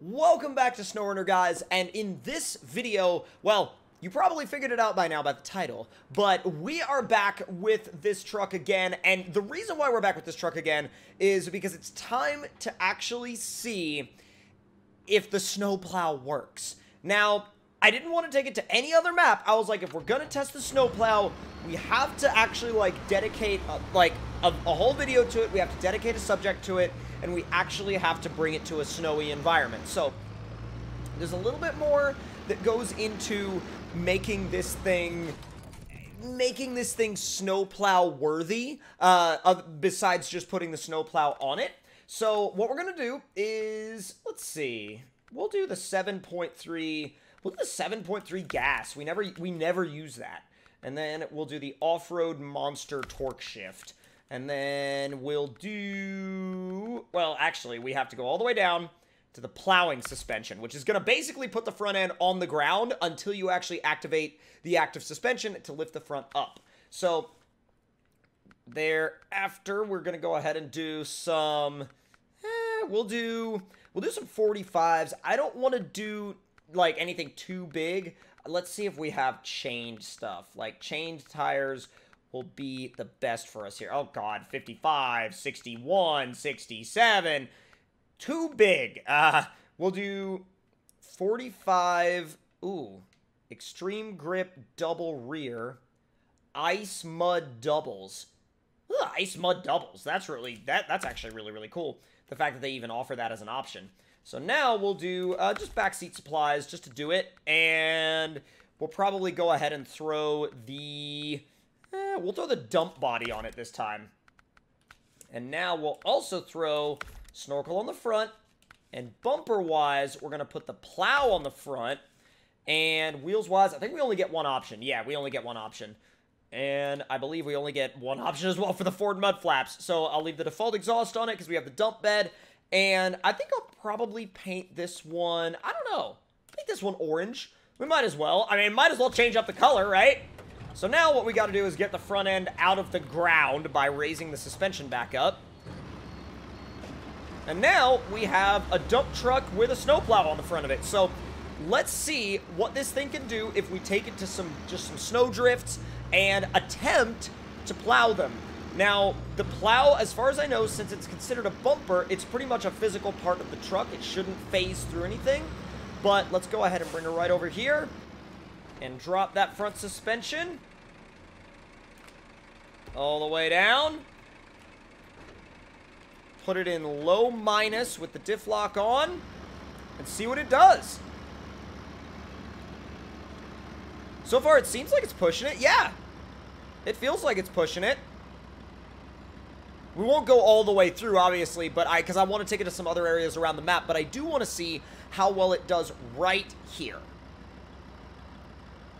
Welcome back to SnowRunner, guys, and in this video, well, you probably figured it out by now by the title, but we are back with this truck again, and the reason why we're back with this truck again is because it's time to actually see if the snowplow works. Now, I didn't want to take it to any other map. I was like, if we're gonna test the snowplow, we have to actually, dedicate, a whole video to it. We have to dedicate a subject to it, and we actually have to bring it to a snowy environment. So, there's a little bit more that goes into making this thing snowplow worthy, besides just putting the snowplow on it. So, what we're gonna do is, let's see, we'll do the 7.3, we'll do the 7.3 gas. We never use that. And then we'll do the off-road monster torque shift. And then we'll do, well, actually, we have to go all the way down to the plowing suspension, which is going to basically put the front end on the ground until you actually activate the active suspension to lift the front up. So, thereafter, we're going to go ahead and do some, we'll do some 45s. I don't want to do, anything too big. Let's see if we have chained stuff. Chained tires will be the best for us here. Oh, God. 55, 61, 67. Too big. We'll do 45. Ooh. Extreme grip double rear. Ice mud doubles. Ugh, ice mud doubles. That's actually really, really cool. The fact that they even offer that as an option. So now we'll do just backseat supplies just to do it. And we'll probably go ahead and throw the... we'll throw the dump body on it this time. And now we'll also throw snorkel on the front. And bumper-wise, we're going to put the plow on the front. And wheels-wise, I think we only get one option. Yeah, we only get one option. And I believe we only get one option as well for the Ford mud flaps. So I'll leave the default exhaust on it because we have the dump bed. And I think I'll probably paint this one, I don't know, paint this one orange. We might as well. I mean, might as well change up the color, right? So now what we got to do is get the front end out of the ground by raising the suspension back up. And now we have a dump truck with a snowplow on the front of it. So let's see what this thing can do if we take it to just some snow drifts and attempt to plow them. Now, the plow, as far as I know, since it's considered a bumper, it's pretty much a physical part of the truck. It shouldn't phase through anything. But let's go ahead and bring her right over here and drop that front suspension all the way down. Put it in low minus with the diff lock on and see what it does. So far, it seems like it's pushing it. Yeah, it feels like it's pushing it. We won't go all the way through, obviously, but because I want to take it to some other areas around the map, but I do want to see how well it does right here.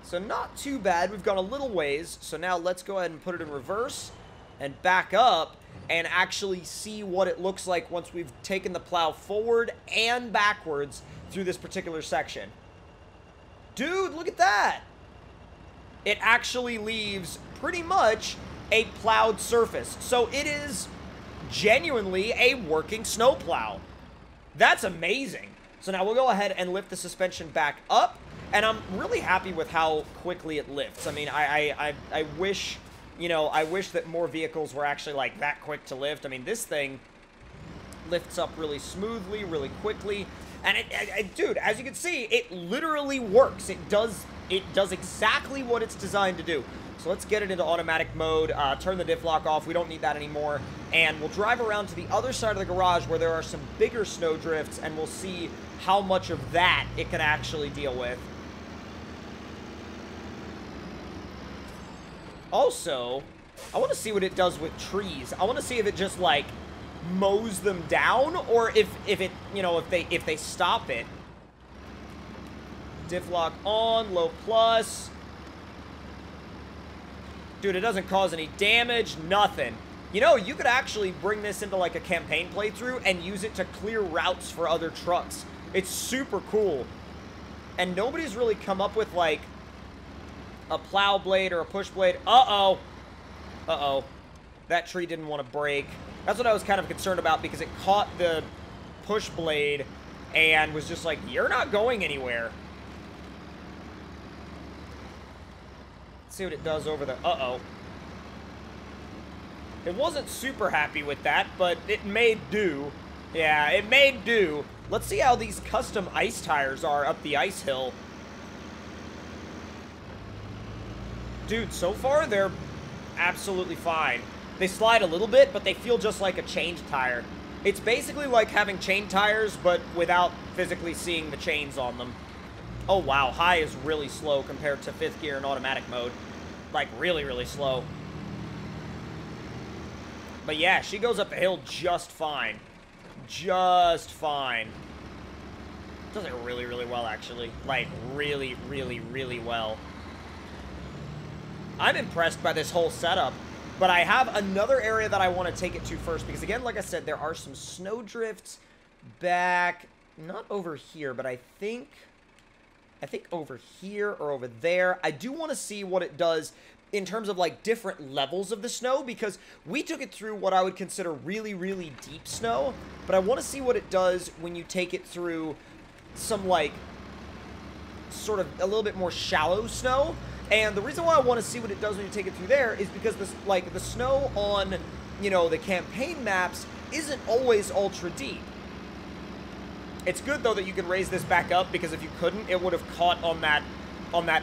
So not too bad. We've gone a little ways, so now let's go ahead and put it in reverse and back up and actually see what it looks like once we've taken the plow forward and backwards through this particular section. Dude, look at that! It actually leaves pretty much a plowed surface. So it is genuinely a working snowplow. That's amazing. So now we'll go ahead and lift the suspension back up, and I'm really happy with how quickly it lifts. I mean, I wish, I wish that more vehicles were actually that quick to lift. I mean, this thing lifts up really smoothly, really quickly, and dude, as you can see, it literally works. It does exactly what it's designed to do. So let's get it into automatic mode, turn the diff lock off. We don't need that anymore. And we'll drive around to the other side of the garage where there are some bigger snow drifts, and we'll see how much of that it can actually deal with. Also, I want to see what it does with trees. I want to see if it just, mows them down, or if it, if they stop it. Diff lock on, low plus. Dude, it doesn't cause any damage, nothing. You could actually bring this into, a campaign playthrough and use it to clear routes for other trucks. It's super cool. And nobody's really come up with, a plow blade or a push blade. Uh-oh. Uh-oh. That tree didn't want to break. That's what I was kind of concerned about, because it caught the push blade and was just like, you're not going anywhere. Let's see what it does over the... Uh-oh. It wasn't super happy with that, but it made do. Yeah, it made do. Let's see how these custom ice tires are up the ice hill. Dude, so far they're absolutely fine. They slide a little bit, but they feel just like a change tire. It's basically like having chain tires, but without physically seeing the chains on them. Oh, wow. High is really slow compared to 5th gear in automatic mode. Like, really, really slow. But yeah, she goes up the hill just fine. Just fine. Does it really, really well, actually. Like, really, really, really well. I'm impressed by this whole setup. But I have another area that I want to take it to first. Because, again, like I said, there are some snow drifts back... Not over here, but I think over here or over there. I do want to see what it does in terms of, like, different levels of the snow. Because we took it through what I would consider really, really deep snow. But I want to see what it does when you take it through some, like, sort of a little bit more shallow snow. And the reason why I want to see what it does when you take it through there is because this, like, the snow on, you know, the campaign maps isn't always ultra deep. It's good, though, that you can raise this back up, because if you couldn't, it would have caught on that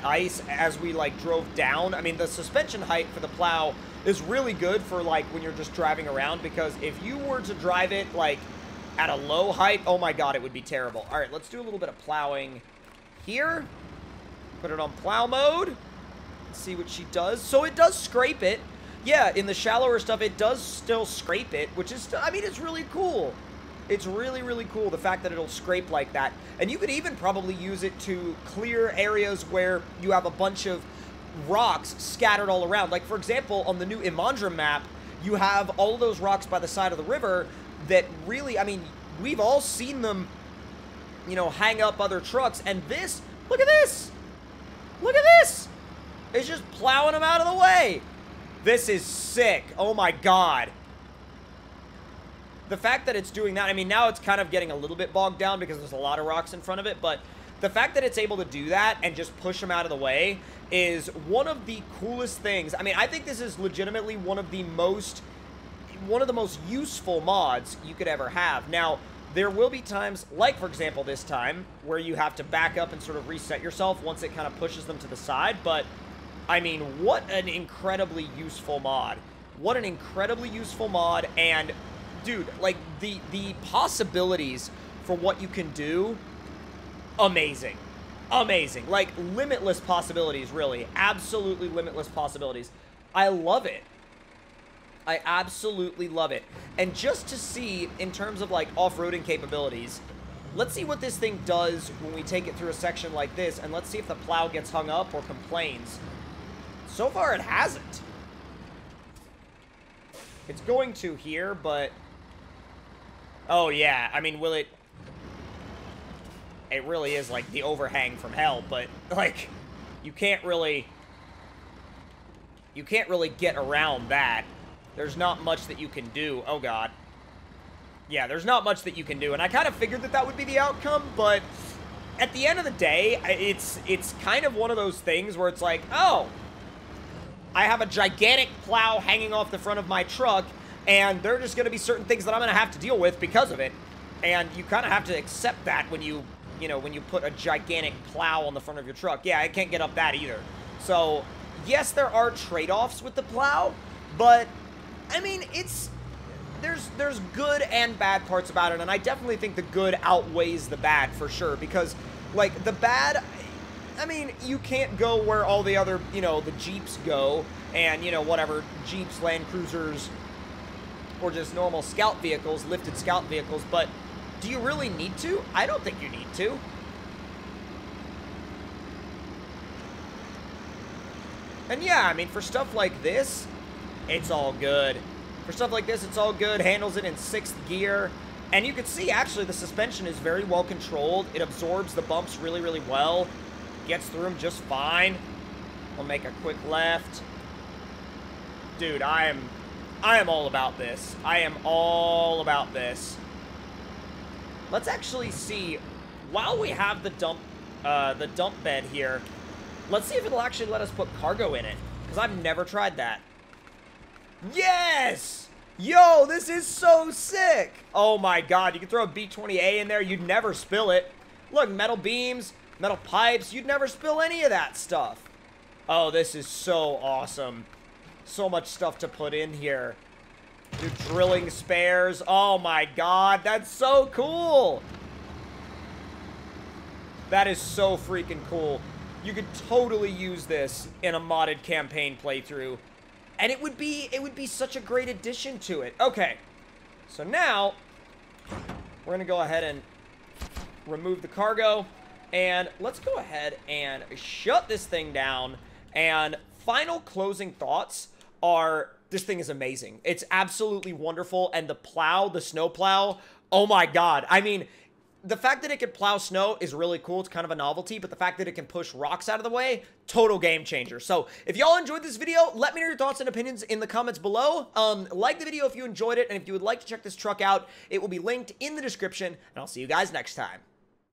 ice as we, like, drove down. I mean, the suspension height for the plow is really good for, like, when you're just driving around, because if you were to drive it, like, at a low height, oh my god, it would be terrible. All right, let's do a little bit of plowing here. Put it on plow mode. See what she does. So it does scrape it. Yeah, in the shallower stuff, it does still scrape it, which is, I mean, it's really cool. It's really, really cool, the fact that it'll scrape like that. And you could even probably use it to clear areas where you have a bunch of rocks scattered all around. Like, for example, on the new Imandra map, you have all of those rocks by the side of the river that really, I mean, we've all seen them, you know, hang up other trucks. And this, look at this. Look at this. It's just plowing them out of the way. This is sick. Oh my god. The fact that it's doing that, I mean, now it's kind of getting a little bit bogged down because there's a lot of rocks in front of it, but the fact that it's able to do that and just push them out of the way is one of the coolest things. I mean, I think this is legitimately one of the most useful mods you could ever have. Now, there will be times, like, for example, this time, where you have to back up and sort of reset yourself once it kind of pushes them to the side, but I mean, what an incredibly useful mod. What an incredibly useful mod, and, dude, like, the possibilities for what you can do, amazing. Amazing. Like, limitless possibilities, really. Absolutely limitless possibilities. I love it. I absolutely love it. And just to see, in terms of, like, off-roading capabilities, let's see what this thing does when we take it through a section like this, and let's see if the plow gets hung up or complains. So far, it hasn't. It's going to here, but... Oh, yeah. I mean, will it... It really is, like, the overhang from hell, but, like, you can't really... You can't really get around that. There's not much that you can do. Oh, God. Yeah, there's not much that you can do, and I kind of figured that that would be the outcome, but at the end of the day, it's kind of one of those things where it's like, oh... I have a gigantic plow hanging off the front of my truck, and there are just going to be certain things that I'm going to have to deal with because of it. And you kind of have to accept that when you know, when you put a gigantic plow on the front of your truck. Yeah, I can't get up that either. So, yes, there are trade-offs with the plow, but, I mean, there's good and bad parts about it, and I definitely think the good outweighs the bad for sure, because, like, the bad... I mean, you can't go where all the other, you know, the Jeeps go, and, you know, whatever, Jeeps, Land Cruisers, or just normal scout vehicles, lifted scout vehicles, but do you really need to? I don't think you need to. And yeah, I mean, for stuff like this, it's all good. For stuff like this, it's all good. Handles it in 6th gear. And you can see, actually, the suspension is very well controlled. It absorbs the bumps really, really well. Gets through them just fine. We'll make a quick left. Dude, I am all about this. I am all about this. let's actually see, while we have the dump bed here, let's see if it'll actually let us put cargo in it, because I've never tried that. Yes! Yo, this is so sick! Oh my god, you can throw a B-20A in there, you'd never spill it. Look, metal beams, metal pipes, you'd never spill any of that stuff. Oh, this is so awesome. So much stuff to put in here. Do drilling spares. Oh my god, that's so cool! That is so freaking cool. You could totally use this in a modded campaign playthrough. And it would be such a great addition to it. Okay. So now, we're going to go ahead and remove the cargo. And let's go ahead and shut this thing down. And final closing thoughts are, this thing is amazing. It's absolutely wonderful. And the plow, the snow plow, oh my god. I mean, the fact that it can plow snow is really cool. It's kind of a novelty, but the fact that it can push rocks out of the way, total game changer. So if y'all enjoyed this video, let me know your thoughts and opinions in the comments below. Like the video if you enjoyed it, and if you would like to check this truck out, it will be linked in the description, and I'll see you guys next time.